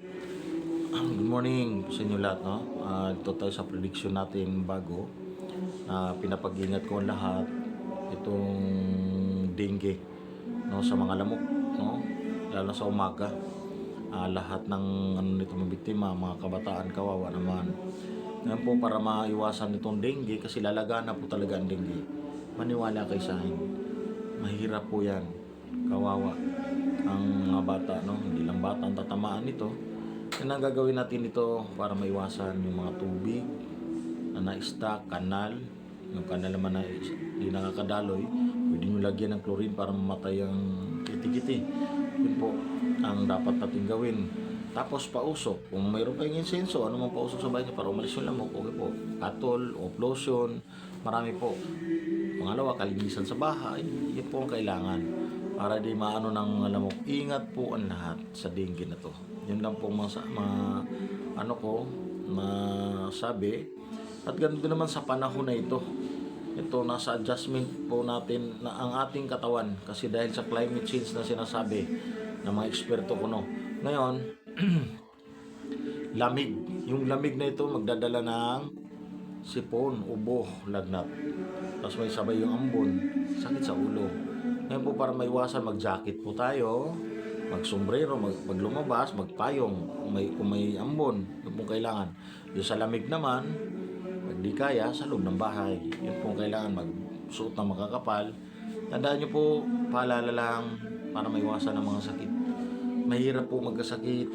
Good morning sa inyo lahat, no? Ito tayo sa prediction natin bago. Pinapag-ingat ko ang lahat itong dengue, no, sa mga lamok, no? Lalo sa umaga. Lahat ng nito mabiktima, mga kabataan, kawawa naman. Ngayon po, para maiwasan itong dengue, kasi lalagaan na po talaga ang dengue. Maniwala kayo sa akin. Mahirap po yan. Kawawa ang mga bata, no? Hindi lang bata ang tatamaan nito. Yan ang gagawin natin ito para maiwasan yung mga tubig na na-stock, kanal. Yung kanal naman na hindi nakakadaloy, pwede nyo lagyan ng chlorine para mamatay ang kiti-kiti. Yun po ang dapat natin gawin. Tapos pausok. Kung mayroon kayong insenso, ano man pausok sa bahay nyo para umalis yung lamok, okay po. Katol o lotion, marami po. Pangalawa, kalinisan sa bahay. Yan po ang kailangan para di maano ng lamok. Ingat po ang lahat sa dengue na to. Yun lang po masabi. At ganito naman sa panahon na ito. Ito, nasa adjustment po natin na ang ating katawan. Kasi dahil sa climate change na sinasabi ng mga eksperto ko, no. Ngayon, lamig. Yung lamig na ito magdadala ng sipon, ubo, lagnat. Tapos may sabay yung ambon, sakit sa ulo. Ngayon po, para maiwasan, mag-jacket po tayo, mag-sombrero, pag lumabas, magpayong, kung may ambon, yun po kailangan. Yung sa lamig naman, pag di kaya, sa loob ng bahay. Yun po kailangan, magsuot ng makakapal. Tandaan nyo po, paalala lang, para maiwasan ang mga sakit. Mahirap po magkasakit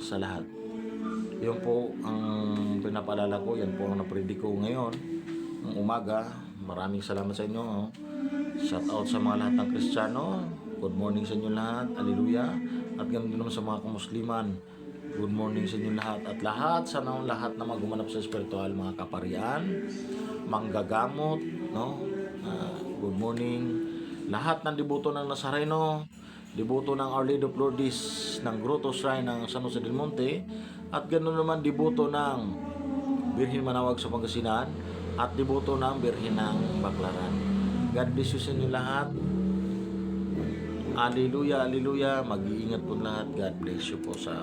sa lahat. Yun po ang pinapaalala ko, yan po ang napredict ko ngayon, ng umaga. Maraming salamat sa inyo. Shout out sa mga lahat ng Kristiyano. Good morning sa inyo lahat. Hallelujah. At ganun din naman sa mga kamusliman. Good morning sa inyo lahat. At lahat na magumanap sa spiritual, mga kaparian, manggagamot, no? Good morning. Lahat ng debuto ng Nazareno, debuto ng Our Lady of Lourdes, ng Grotto Shrine ng San Jose del Monte, at ganoon naman debuto ng Birhen Manawag sa Pangasinan, at debuto ng Birhen ng Baclaran. God bless you sa inyo lahat. Hallelujah, hallelujah. Mag-iingat po lahat. God bless you po sa